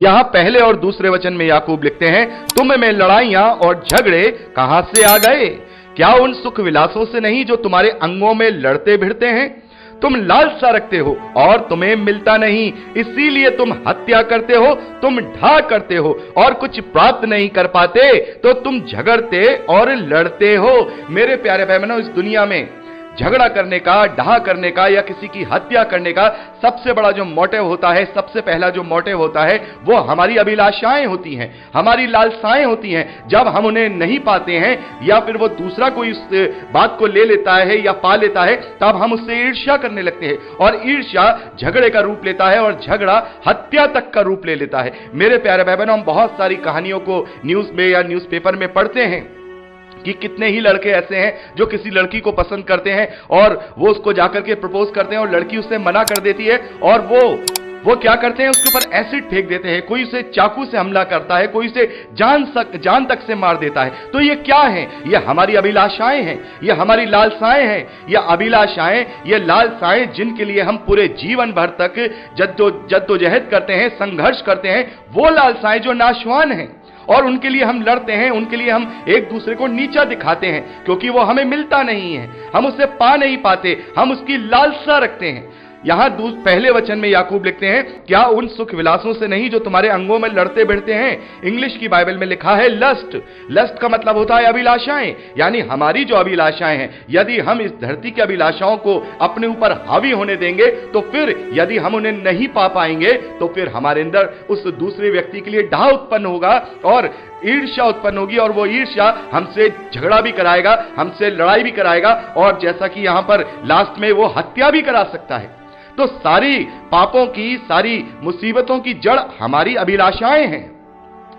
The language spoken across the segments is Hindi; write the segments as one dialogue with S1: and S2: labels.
S1: यहां पहले और दूसरे वचन में याकूब लिखते हैं, तुम में लड़ाइयां और झगड़े कहां से आ गए? क्या उन सुख विलासों से नहीं जो तुम्हारे अंगों में लड़ते भिड़ते हैं? तुम लालसा रखते हो और तुम्हें मिलता नहीं, इसीलिए तुम हत्या करते हो, तुम ढा करते हो और कुछ प्राप्त नहीं कर पाते, तो तुम झगड़ते और लड़ते हो। मेरे प्यारे भाई बहनों, इस दुनिया में झगड़ा करने का, डाह करने का या किसी की हत्या करने का सबसे बड़ा जो मोटिव होता है, सबसे पहला जो मोटिव होता है, वो हमारी अभिलाषाएं होती हैं, हमारी लालसाएं होती हैं। जब हम उन्हें नहीं पाते हैं या फिर वो दूसरा कोई उस बात को ले लेता है या पा लेता है, तब हम उससे ईर्ष्या करने लगते हैं और ईर्ष्या झगड़े का रूप लेता है और झगड़ा हत्या तक का रूप ले लेता है। मेरे प्यारे भाई बहनों, हम बहुत सारी कहानियों को न्यूज में या न्यूज़पेपर में पढ़ते हैं कि कितने ही लड़के ऐसे हैं जो किसी लड़की को पसंद करते हैं और वो उसको जाकर के प्रपोज करते हैं और लड़की उससे मना कर देती है और वो क्या करते हैं, उसके ऊपर एसिड फेंक देते हैं, कोई उसे चाकू से हमला करता है, कोई उसे जान तक से मार देता है। तो ये क्या है? ये हमारी अभिलाषाएं हैं, ये हमारी लालसाएं हैं। ये अभिलाषाएं, ये लालसाएं जिनके लिए हम पूरे जीवन भर तक जद्दोजहद करते हैं, संघर्ष करते हैं, वो लालसाएं जो नाशवान हैं और उनके लिए हम लड़ते हैं, उनके लिए हम एक दूसरे को नीचा दिखाते हैं, क्योंकि वो हमें मिलता नहीं है, हम उसे पा नहीं पाते, हम उसकी लालसा रखते हैं। यहां पहले वचन में याकूब लिखते हैं, क्या उन सुख विलासों से नहीं जो तुम्हारे अंगों में लड़ते भिड़ते हैं? इंग्लिश की बाइबल में लिखा है लस्ट। लस्ट का मतलब होता है अभिलाषाएं, यानी हमारी जो अभिलाषाएं हैं, यदि हम इस धरती की अभिलाषाओं को अपने ऊपर हावी होने देंगे, तो फिर यदि हम उन्हें नहीं पा पाएंगे, तो फिर हमारे अंदर उस दूसरे व्यक्ति के लिए डाह उत्पन्न होगा और ईर्ष्या उत्पन्न होगी और वो ईर्ष्या हमसे झगड़ा भी कराएगा, हमसे लड़ाई भी कराएगा और जैसा कि यहां पर लास्ट में वो हत्या भी करा सकता है। तो सारी पापों की, सारी मुसीबतों की जड़ हमारी अभिलाषाएं हैं,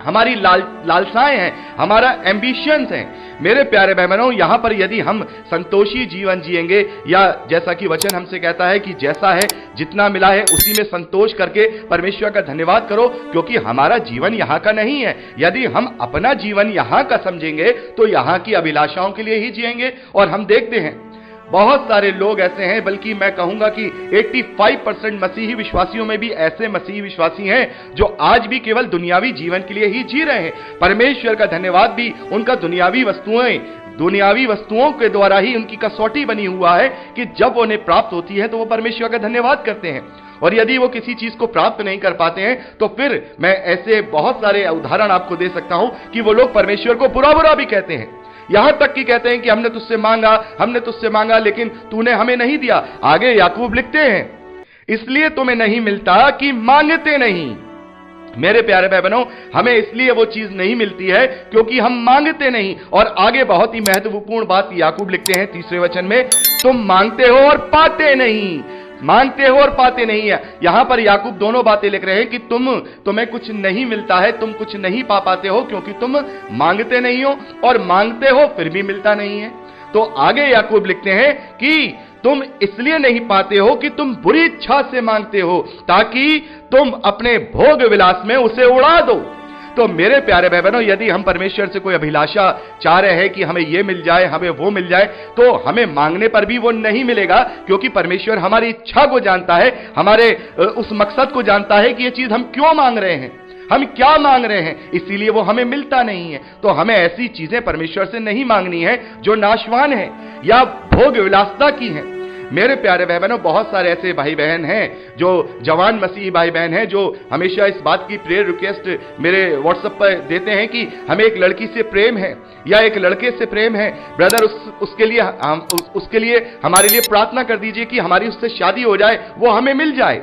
S1: हमारी लालसाएं हैं, हमारा एम्बिशंस हैं। मेरे प्यारे भाई बहनों, यहां पर यदि हम संतोषी जीवन जिएंगे, या जैसा कि वचन हमसे कहता है कि जैसा है, जितना मिला है उसी में संतोष करके परमेश्वर का धन्यवाद करो, क्योंकि हमारा जीवन यहां का नहीं है। यदि हम अपना जीवन यहां का समझेंगे तो यहां की अभिलाषाओं के लिए ही जिएंगे। और हम देखते हैं बहुत सारे लोग ऐसे हैं, बल्कि मैं कहूंगा कि 85% मसीही विश्वासियों में भी ऐसे मसीही विश्वासी हैं जो आज भी केवल दुनियावी जीवन के लिए ही जी रहे हैं। परमेश्वर का धन्यवाद भी उनका दुनियावी वस्तुओं के द्वारा ही उनकी कसौटी बनी हुआ है कि जब वो उन्हें प्राप्त होती है तो वो परमेश्वर का धन्यवाद करते हैं, और यदि वो किसी चीज को प्राप्त नहीं कर पाते हैं तो फिर मैं ऐसे बहुत सारे उदाहरण आपको दे सकता हूं कि वो लोग परमेश्वर को बुरा भी कहते हैं। यहां तक कि कहते हैं कि हमने तुझसे मांगा लेकिन तूने हमें नहीं दिया। आगे याकूब लिखते हैं, इसलिए तुम्हें नहीं मिलता कि मांगते नहीं। मेरे प्यारे भाई बहनों, हमें इसलिए वो चीज नहीं मिलती है क्योंकि हम मांगते नहीं। और आगे बहुत ही महत्वपूर्ण बात याकूब लिखते हैं तीसरे वचन में, तुम मांगते हो और पाते नहीं। मांगते हो और पाते नहीं है। यहां पर याकूब दोनों बातें लिख रहे हैं कि तुम्हें कुछ नहीं मिलता है, तुम कुछ नहीं पा पाते हो क्योंकि तुम मांगते नहीं हो, और मांगते हो फिर भी मिलता नहीं है। तो आगे याकूब लिखते हैं कि तुम इसलिए नहीं पाते हो कि तुम बुरी इच्छा से मांगते हो, ताकि तुम अपने भोग विलास में उसे उड़ा दो। तो मेरे प्यारे भाई बहनों, यदि हम परमेश्वर से कोई अभिलाषा चाह रहे हैं कि हमें ये मिल जाए, हमें वो मिल जाए, तो हमें मांगने पर भी वो नहीं मिलेगा, क्योंकि परमेश्वर हमारी इच्छा को जानता है, हमारे उस मकसद को जानता है कि ये चीज हम क्यों मांग रहे हैं, हम क्या मांग रहे हैं, इसीलिए वो हमें मिलता नहीं है। तो हमें ऐसी चीजें परमेश्वर से नहीं मांगनी है जो नाशवान है या भोग विलासता की है। मेरे प्यारे भाई बहनों, बहुत सारे ऐसे भाई बहन हैं जो जवान मसीही भाई बहन हैं जो हमेशा इस बात की प्रेयर रिक्वेस्ट मेरे व्हाट्सएप पर देते हैं कि हमें एक लड़की से प्रेम है या एक लड़के से प्रेम है, ब्रदर उसके लिए हमारे लिए प्रार्थना कर दीजिए कि हमारी उससे शादी हो जाए, वो हमें मिल जाए।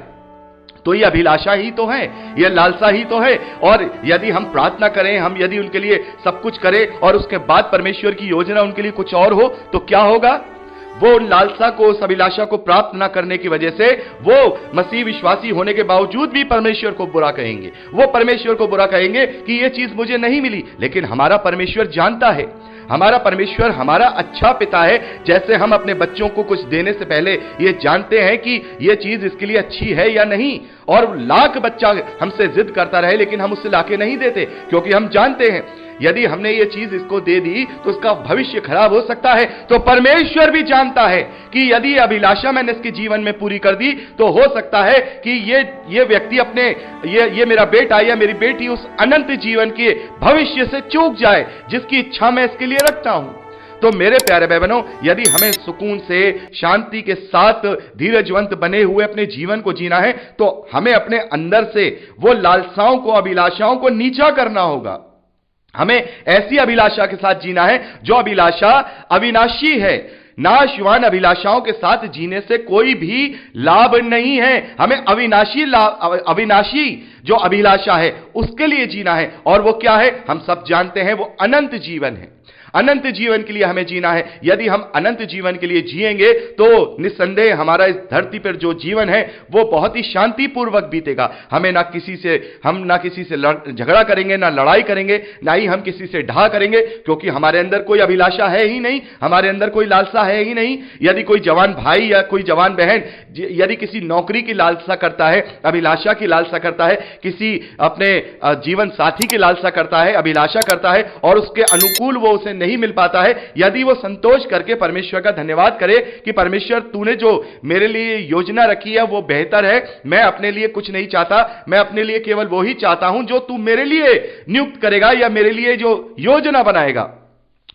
S1: तो ये अभिलाषा ही तो है, ये लालसा ही तो है। और यदि हम प्रार्थना करें, हम यदि उनके लिए सब कुछ करें और उसके बाद परमेश्वर की योजना उनके लिए कुछ और हो, तो क्या होगा? वो लालसा को, उस अभिलाषा को प्राप्त न करने की वजह से वो मसीह विश्वासी होने के बावजूद भी परमेश्वर को बुरा कहेंगे। वो परमेश्वर को बुरा कहेंगे कि ये चीज मुझे नहीं मिली। लेकिन हमारा परमेश्वर जानता है, हमारा परमेश्वर हमारा अच्छा पिता है। जैसे हम अपने बच्चों को कुछ देने से पहले ये जानते हैं कि ये चीज इसके लिए अच्छी है या नहीं, और लाख बच्चा हमसे जिद करता रहे लेकिन हम उससे लाके नहीं देते, क्योंकि हम जानते हैं यदि हमने ये चीज इसको दे दी तो उसका भविष्य खराब हो सकता है। तो परमेश्वर भी जानता है कि यदि ये अभिलाषा मैंने इसके जीवन में पूरी कर दी तो हो सकता है कि ये व्यक्ति अपने ये मेरा बेटा या मेरी बेटी उस अनंत जीवन के भविष्य से चूक जाए जिसकी इच्छा मैं इसके लिए रखता हूं। तो मेरे प्यारे भाई बहनों, यदि हमें सुकून से शांति के साथ धीरजवंत बने हुए अपने जीवन को जीना है तो हमें अपने अंदर से वो लालसाओं को, अभिलाषाओं को नीचा करना होगा। हमें ऐसी अभिलाषा के साथ जीना है जो अभिलाषा अविनाशी है। नाशवान अभिलाषाओं के साथ जीने से कोई भी लाभ नहीं है। हमें अविनाशी जो अभिलाषा है उसके लिए जीना है, और वो क्या है हम सब जानते हैं, वो अनंत जीवन है। अनंत जीवन के लिए हमें जीना है। यदि हम अनंत जीवन के लिए जिएंगे तो निस्संदेह हमारा इस धरती पर जो जीवन है वो बहुत ही शांतिपूर्वक बीतेगा। हम ना किसी से झगड़ा करेंगे, ना लड़ाई करेंगे, ना ही हम किसी से ढा करेंगे, क्योंकि हमारे अंदर कोई अभिलाषा है ही नहीं, हमारे अंदर कोई लालसा है ही नहीं। यदि कोई जवान भाई या कोई जवान बहन यदि किसी नौकरी की लालसा करता है, अभिलाषा की लालसा करता है, किसी अपने जीवन साथी की लालसा करता है, अभिलाषा करता है, और उसके अनुकूल वो उसे नहीं मिल पाता है, यदि वो संतोष करके परमेश्वर का धन्यवाद करे कि परमेश्वर तूने जो मेरे लिए योजना रखी है वो बेहतर है, मैं अपने लिए कुछ नहीं चाहता, मैं अपने लिए केवल वो ही चाहता हूं जो तू मेरे लिए नियुक्त करेगा या मेरे लिए जो योजना बनाएगा,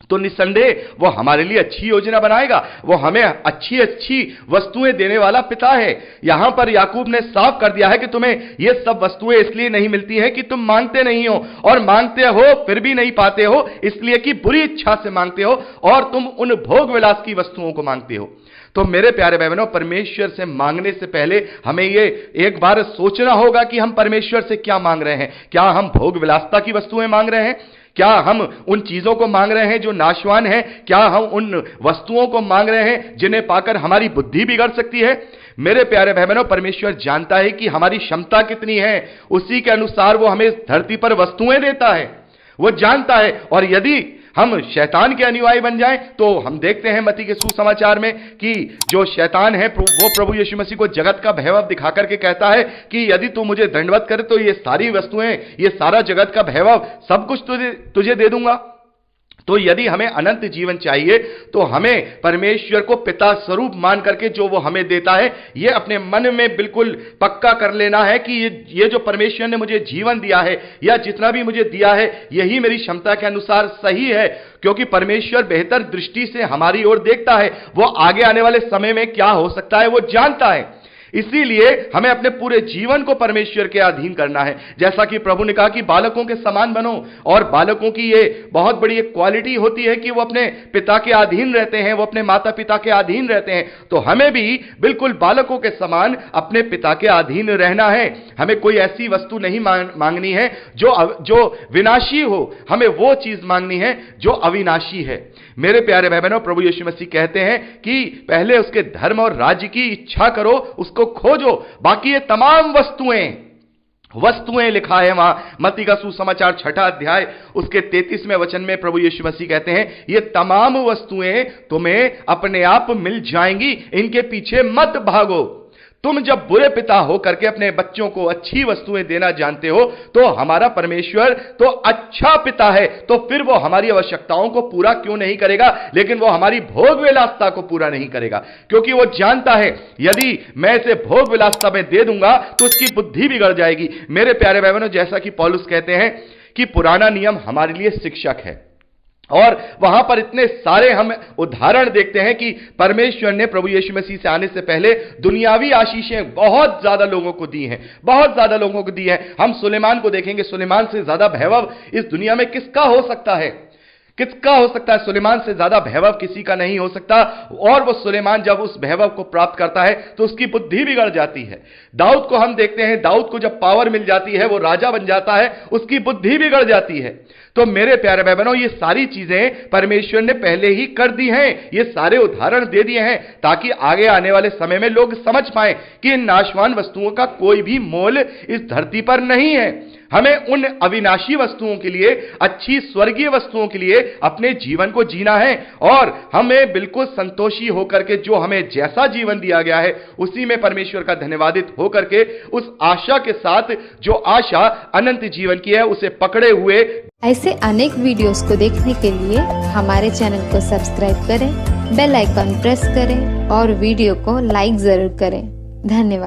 S1: तो निस्संदेह वो हमारे लिए अच्छी योजना बनाएगा। वो हमें अच्छी अच्छी वस्तुएं देने वाला पिता है। यहां पर याकूब ने साफ कर दिया है कि तुम्हें ये सब वस्तुएं इसलिए नहीं मिलती हैं कि तुम मांगते नहीं हो, और मांगते हो फिर भी नहीं पाते हो, इसलिए कि बुरी इच्छा से मांगते हो और तुम उन भोग विलास की वस्तुओं को मांगते हो। तो मेरे प्यारे भाई बहनों, परमेश्वर से मांगने से पहले हमें ये एक बार सोचना होगा कि हम परमेश्वर से क्या मांग रहे हैं। क्या हम भोग विलासता की वस्तुएं मांग रहे हैं? क्या हम उन चीजों को मांग रहे हैं जो नाशवान है? क्या हम उन वस्तुओं को मांग रहे हैं जिन्हें पाकर हमारी बुद्धि बिगड़ सकती है? मेरे प्यारे भाई बहनों, परमेश्वर जानता है कि हमारी क्षमता कितनी है, उसी के अनुसार वो हमें धरती पर वस्तुएं देता है, वो जानता है। और यदि हम शैतान के अनुयायी बन जाएं तो हम देखते हैं मत्ती के सुसमाचार में कि जो शैतान है वो प्रभु यीशु मसीह को जगत का वैभव दिखा करके कहता है कि यदि तू मुझे दंडवत करे तो ये सारी वस्तुएं, ये सारा जगत का वैभव सब कुछ तुझे दे दूंगा। तो यदि हमें अनंत जीवन चाहिए तो हमें परमेश्वर को पिता स्वरूप मान करके जो वो हमें देता है, ये अपने मन में बिल्कुल पक्का कर लेना है कि ये जो परमेश्वर ने मुझे जीवन दिया है या जितना भी मुझे दिया है यही मेरी क्षमता के अनुसार सही है, क्योंकि परमेश्वर बेहतर दृष्टि से हमारी ओर देखता है। वो आगे आने वाले समय में क्या हो सकता है वो जानता है। इसीलिए हमें अपने पूरे जीवन को परमेश्वर के अधीन करना है। जैसा कि प्रभु ने कहा कि बालकों के समान बनो, और बालकों की ये बहुत बड़ी एक क्वालिटी होती है कि वो अपने पिता के अधीन रहते हैं, वो अपने माता पिता के अधीन रहते हैं। तो हमें भी बिल्कुल बालकों के समान अपने पिता के अधीन रहना है। हमें कोई ऐसी वस्तु नहीं मांगनी है जो विनाशी हो, हमें वो चीज मांगनी है जो अविनाशी है। मेरे प्यारे भाई बहनों, प्रभु यीशु मसीह कहते हैं कि पहले उसके धर्म और राज्य की इच्छा करो, उसको खोजो, बाकी ये तमाम वस्तुएं लिखा है वहां मत्ती का सुसमाचार 6 अध्याय उसके 33वें वचन में प्रभु यीशु मसीह कहते हैं ये तमाम वस्तुएं तुम्हें अपने आप मिल जाएंगी, इनके पीछे मत भागो। तुम जब बुरे पिता हो करके अपने बच्चों को अच्छी वस्तुएं देना जानते हो तो हमारा परमेश्वर तो अच्छा पिता है, तो फिर वो हमारी आवश्यकताओं को पूरा क्यों नहीं करेगा, लेकिन वो हमारी भोग विलासता को पूरा नहीं करेगा, क्योंकि वो जानता है यदि मैं इसे भोग विलासता में दे दूंगा तो उसकी बुद्धि बिगड़ जाएगी। मेरे प्यारे भाई बहनों, जैसा कि पौलुस कहते हैं कि पुराना नियम हमारे लिए शिक्षक है, और वहां पर इतने सारे हम उदाहरण देखते हैं कि परमेश्वर ने प्रभु यीशु मसीह से आने से पहले दुनियावी आशीषें बहुत ज्यादा लोगों को दी हैं, बहुत ज्यादा लोगों को दी है। हम सुलेमान को देखेंगे, सुलेमान से ज्यादा वैभव इस दुनिया में किसका हो सकता है? किसका हो सकता है? सुलेमान से ज्यादा वैभव किसी का नहीं हो सकता। और वो सुलेमान जब उस वैभव को प्राप्त करता है तो उसकी बुद्धि बिगड़ जाती है। दाऊद को हम देखते हैं, दाऊद को जब पावर मिल जाती है, वो राजा बन जाता है, उसकी बुद्धि बिगड़ जाती है। तो मेरे प्यारे भाई बहनों, ये सारी चीजें परमेश्वर ने पहले ही कर दी हैं, ये सारे उदाहरण दे दिए हैं ताकि आगे आने वाले समय में लोग समझ पाएं कि इन नाशवान वस्तुओं का कोई भी मोल इस धरती पर नहीं है। हमें उन अविनाशी वस्तुओं के लिए, अच्छी स्वर्गीय वस्तुओं के लिए अपने जीवन को जीना है और हमें बिल्कुल संतोषी होकर के जो हमें जैसा जीवन दिया गया है उसी में परमेश्वर का धन्यवादित होकर के उस आशा के साथ, जो आशा अनंत जीवन की है, उसे पकड़े हुए।
S2: ऐसे अनेक वीडियोस को देखने के लिए हमारे चैनल को सब्सक्राइब करें, बेल आइकॉन प्रेस करें और वीडियो को लाइक जरूर करें। धन्यवाद।